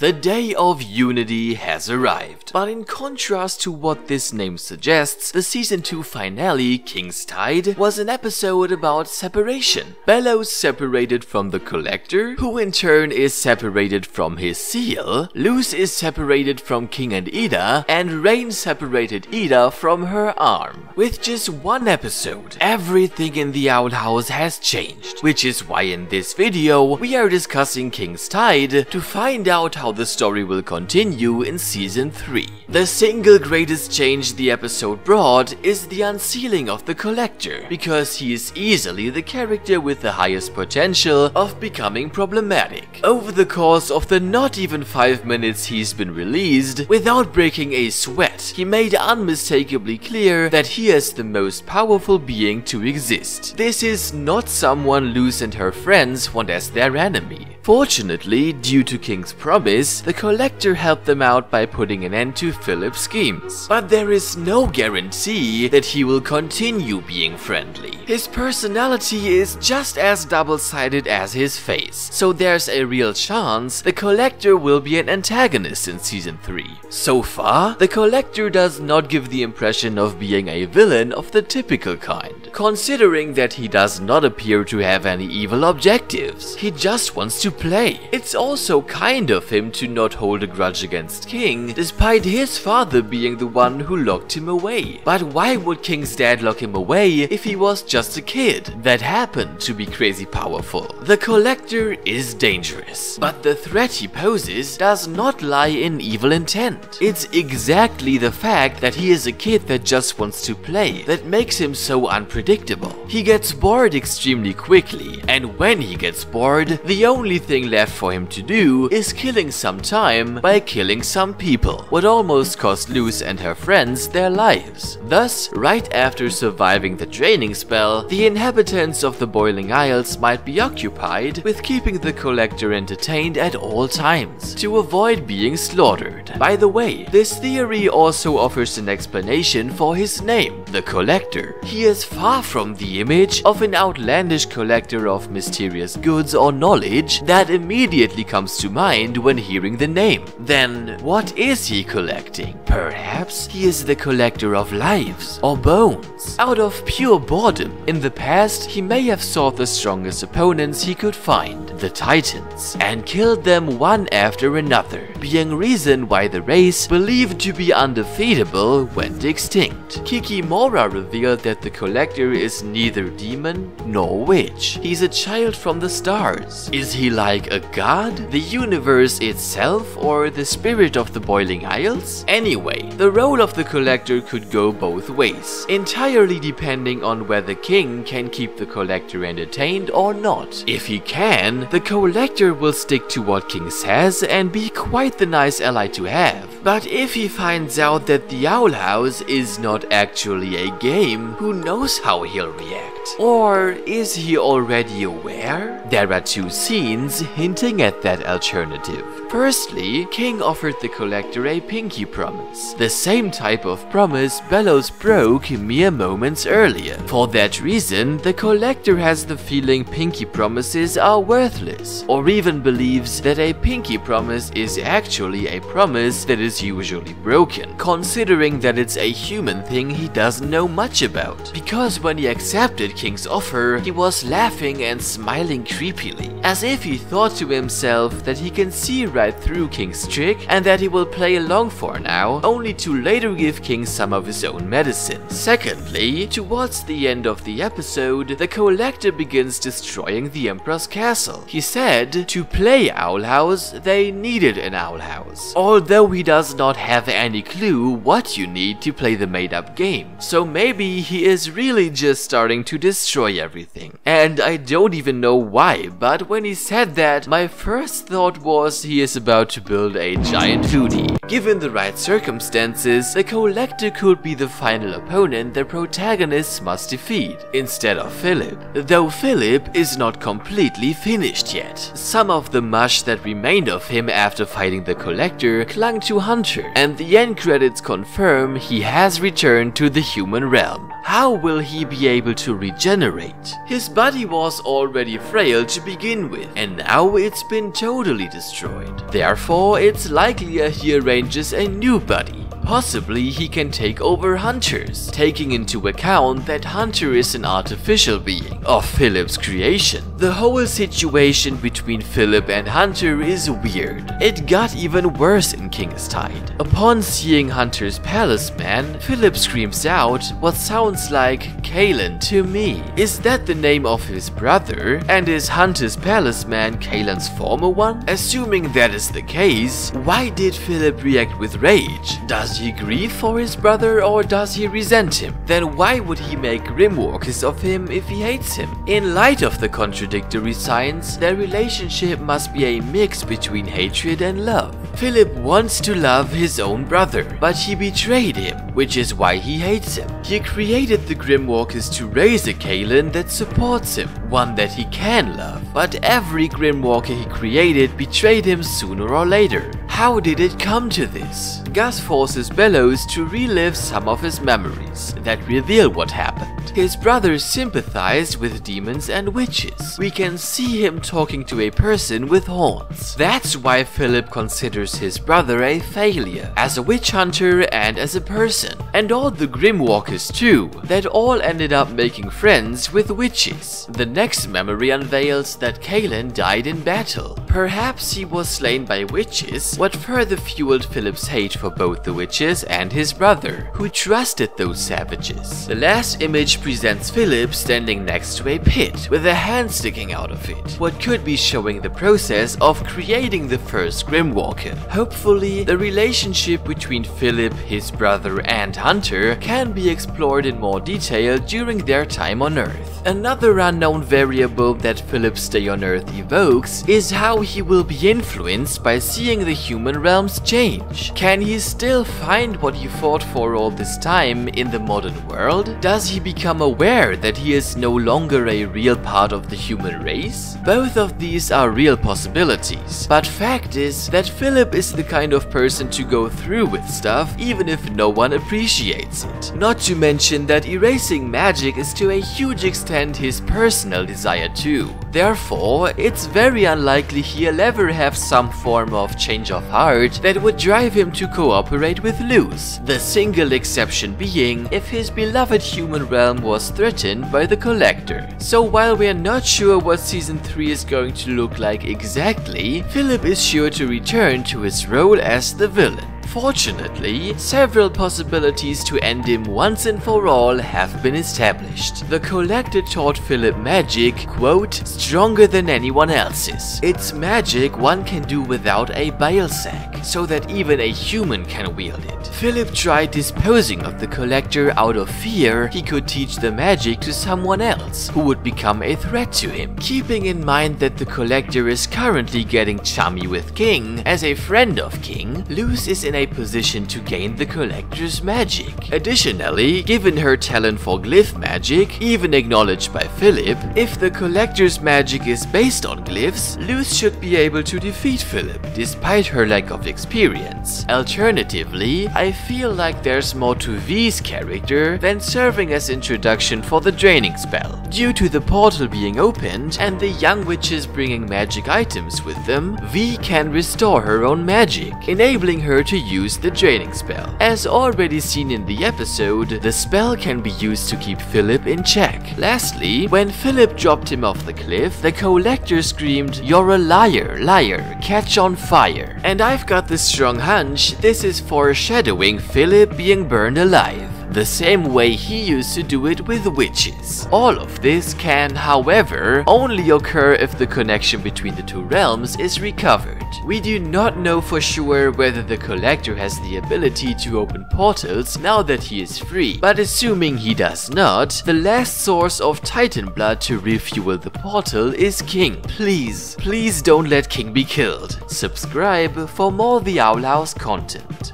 The day of unity has arrived, but in contrast to what this name suggests, the Season 2 finale, King's Tide, was an episode about separation. Belos separated from the Collector, who in turn is separated from his seal, Luz is separated from King and Eda, and Rain separated Eda from her arm. With just one episode, everything in the Owl House has changed, which is why in this video we are discussing King's Tide to find out how the story will continue in Season 3. The single greatest change the episode brought is the unsealing of the Collector, because he is easily the character with the highest potential of becoming problematic. Over the course of the not even 5 minutes he's been released, without breaking a sweat, he made unmistakably clear that he is the most powerful being to exist. This is not someone Luz and her friends want as their enemy. Fortunately, due to King's promise, the Collector helped them out by putting an end to Philip's schemes. But there is no guarantee that he will continue being friendly. His personality is just as double-sided as his face, so there's a real chance the Collector will be an antagonist in Season 3. So far, the Collector does not give the impression of being a villain of the typical kind, considering that he does not appear to have any evil objectives. He just wants to play. It's also kind of him to not hold a grudge against King, despite his father being the one who locked him away. But why would King's dad lock him away if he was just a kid that happened to be crazy powerful? The Collector is dangerous, but the threat he poses does not lie in evil intent. It's exactly the fact that he is a kid that just wants to play that makes him so unpredictable. He gets bored extremely quickly, and when he gets bored, the only thing left for him to do is killing some time by killing some people, what almost cost Luz and her friends their lives. Thus, right after surviving the draining spell, the inhabitants of the Boiling Isles might be occupied with keeping the Collector entertained at all times, to avoid being slaughtered. By the way, this theory also offers an explanation for his name, the Collector. He is far from the image of an outlandish collector of mysterious goods or knowledge that immediately comes to mind when hearing the name. Then, what is he collecting? Perhaps he is the collector of lives or bones. Out of pure boredom, in the past he may have sought the strongest opponents he could find, the Titans, and killed them one after another, being reason why the race, believed to be undefeatable, went extinct. Kikimora revealed that the Collector is neither demon nor witch. He's a child from the stars. Is he like a god, the universe itself, or the spirit of the Boiling Isles? Anyway, the role of the Collector could go both ways, entirely depending on whether King can keep the Collector entertained or not. If he can, the Collector will stick to what King says and be quite the nice ally to have. But if he finds out that the Owl House is not actually a game, who knows how he'll react? Or is he already aware? There are two scenes hinting at that alternative. Firstly, King offered the Collector a pinky promise, the same type of promise Belos broke mere moments earlier. For that reason, the Collector has the feeling pinky promises are worthless, or even believes that a pinky promise is actually a promise that is usually broken, considering that it's a human thing he doesn't know much about. Because when he accepted King's offer, he was laughing and smiling creepily, as if he thought to himself that he can see right through King's trick and that he will play along for now, only to later give King some of his own medicine. Secondly, towards the end of the episode, the Collector begins destroying the Emperor's castle. He said to play Owl House, they needed an Owl House, although he does not have any clue what you need to play the made-up game. So maybe he is really just starting to destroy everything. And I don't even know why, but when he said that, my first thought was he is about to build a giant hootie. Given the right circumstances, the Collector could be the final opponent the protagonists must defeat, instead of Philip. Though Philip is not completely finished yet. Some of the mush that remained of him after fighting the Collector clung to Hunter, and the end credits confirm he has returned to the human realm. how will he be able to regenerate? His body was already frail to begin with, and now it's been totally destroyed. Therefore, it's likelier he arranges a new body. Possibly he can take over Hunter's, taking into account that Hunter is an artificial being of Philip's creation. The whole situation between Philip and Hunter is weird. It got even worse in King's Tide. Upon seeing Hunter's palisman, Philip screams out what sounds like Cailan to me. Is that the name of his brother? And is Hunter's palisman Cailan's former one? Assuming that is the case, why did Philip react with rage? Does he grieve for his brother or does he resent him? Then why would he make grimwalkers of him if he hates him? In light of the contradictory signs, their relationship must be a mix between hatred and love. Philip wants to love his own brother, but he betrayed him, which is why he hates him. He created the Grimwalkers to raise a Cailan that supports him, one that he can love. But every Grimwalker he created betrayed him sooner or later. How did it come to this? Gus forces Belos to relive some of his memories that reveal what happened. His brothers sympathized with demons and witches. We can see him talking to a person with horns. That's why Philip considers his brother a failure, as a witch hunter and as a person. And all the Grimwalkers too, that all ended up making friends with witches. The next memory unveils that Cailan died in battle. Perhaps he was slain by witches, what further fueled Philip's hate for both the witches and his brother, who trusted those savages. The last image presents Philip standing next to a pit, with a hand sticking out of it, what could be showing the process of creating the first Grimwalker. Hopefully, the relationship between Philip, his brother, and Hunter can be explored in more detail during their time on Earth. Another unknown variable that Philip's stay on Earth evokes is how he will be influenced by seeing the human realms change. Can he still find what he fought for all this time in the modern world? Does he become aware that he is no longer a real part of the human race? Both of these are real possibilities, but fact is that Philip is the kind of person to go through with stuff even if no one appreciates it. Not to mention that erasing magic is to a huge extent his personal desire too. Therefore, it's very unlikely he'll ever have some form of change of heart that would drive him to cooperate with Luz, the single exception being if his beloved human realm was threatened by the Collector. So while we're not sure what Season 3 is going to look like exactly, Philip is sure to return to his role as the villain. Fortunately, several possibilities to end him once and for all have been established. The Collector taught Philip magic, quote, stronger than anyone else's. It's magic one can do without a bile sac, so that even a human can wield it. Philip tried disposing of the Collector out of fear he could teach the magic to someone else, who would become a threat to him. Keeping in mind that the Collector is currently getting chummy with King, as a friend of King, Luz is in a position to gain the Collector's magic. Additionally, given her talent for glyph magic, even acknowledged by Philip, if the Collector's magic is based on glyphs, Luz should be able to defeat Philip, despite her lack of experience. Alternatively, I feel like there's more to V's character than serving as introduction for the draining spell. Due to the portal being opened and the young witches bringing magic items with them, V can restore her own magic, enabling her to use the draining spell. As already seen in the episode, the spell can be used to keep Philip in check. Lastly, when Philip dropped him off the cliff, the Collector screamed, "You're a liar, liar, catch on fire." And I've got the strong hunch this is foreshadowing Philip being burned alive, the same way he used to do it with witches. All of this can, however, only occur if the connection between the two realms is recovered. We do not know for sure whether the Collector has the ability to open portals now that he is free, but assuming he does not, the last source of Titan blood to refuel the portal is King. Please don't let King be killed. Subscribe for more The Owl House content.